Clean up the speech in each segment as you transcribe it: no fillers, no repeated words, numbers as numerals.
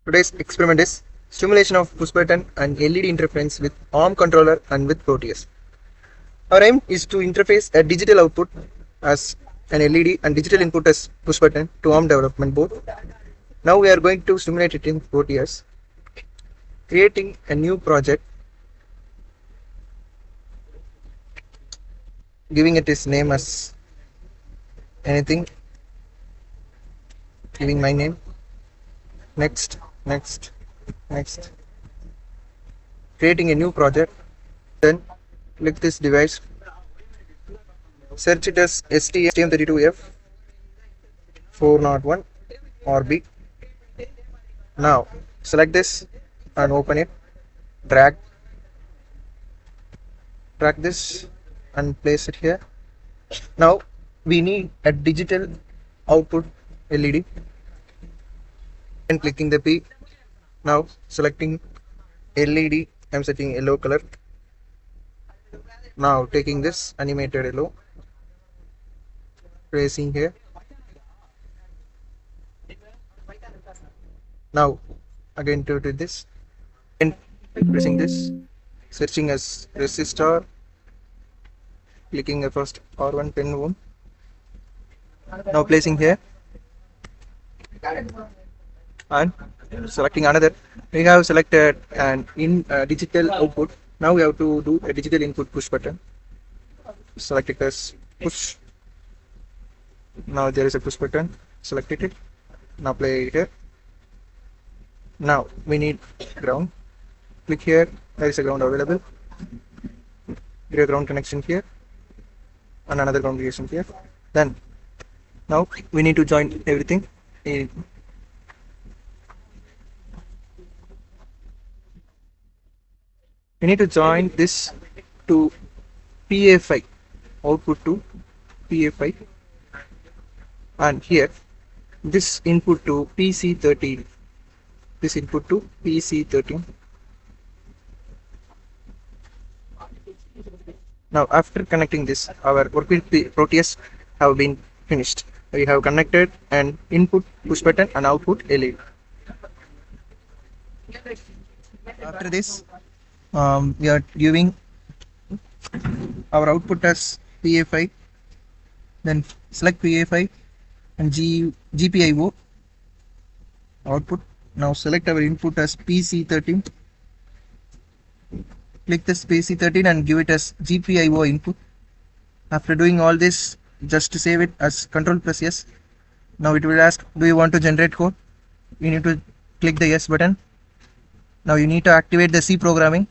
Today's experiment is simulation of push button and LED interference with ARM controller and with Proteus. Our aim is to interface a digital output as an LED and digital input as push button to ARM development board. Now we are going to simulate it in Proteus, creating a new project, giving it its name as anything, giving my name, next, creating a new project, then click this device, search it as STM32F 401 or B. Now select this and open it, drag this and place it here. Now we need a digital output LED and clicking the P. Now selecting LED, I'm setting yellow color. Now taking this animated yellow, placing here. Now again to this and pressing this, searching as resistor, clicking the first R1 10 ohm. Now placing here and selecting another. We have selected an digital output. Now we have to do a digital input push button. Select it as push. Now there is a push button. Select it. Now play it here. Now we need ground. Click here. There is a ground available. Get a ground connection here and another ground connection here. Then now we need to join everything in. We need to join this to PA5, output to PA5, and here this input to PC13, this input to PC13. Now after connecting this, our work with Proteus have been finished. We have connected an input push button and output LED. After this, we are giving our output as PA5, then select PA5 and GPIO output. Now select our input as PC13, click this PC13 and give it as GPIO input. After doing all this, just to save it as Ctrl plus S. Now it will ask, do you want to generate code? You need to click the yes button. Now you need to activate the C programming.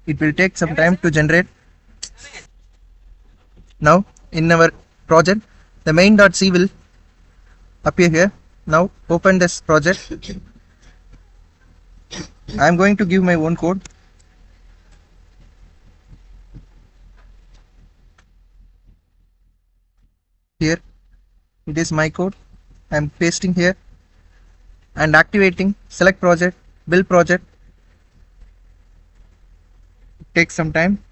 It will take some time to generate. Now in our project, the main.c will appear here. Now open this project. I am going to give my own code. Here it is my code. I am pasting here and activating select project, build project. Takes some time.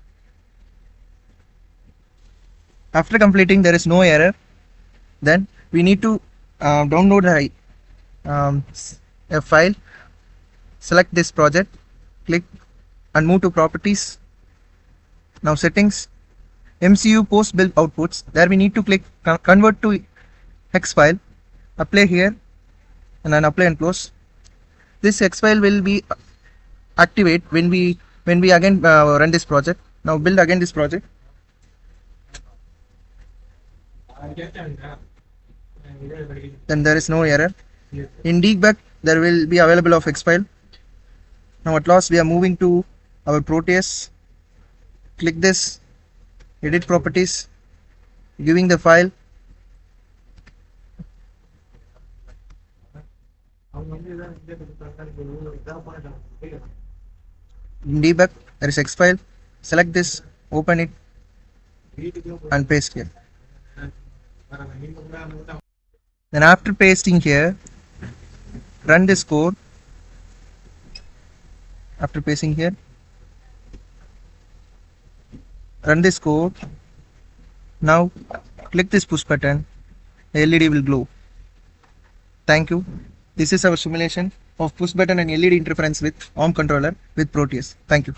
After completing, there is no error. Then we need to download a file. Select this project, click and move to properties. Now settings, MCU post build outputs. There we need to click convert to hex file. Apply here and then apply and close. This hex file will be activate when we again run this project. Now build again this project. Then there is no error. In debug there will be available of hex file. Now at last we are moving to our Proteus. Click this, edit properties, giving the file. In debug there is hex file. Select this, open it and paste here. Then after pasting here, run this code. After pasting here, run this code. Now click this push button, the LED will glow. Thank you. This is our simulation of push button and LED interference with ARM controller with Proteus. Thank you.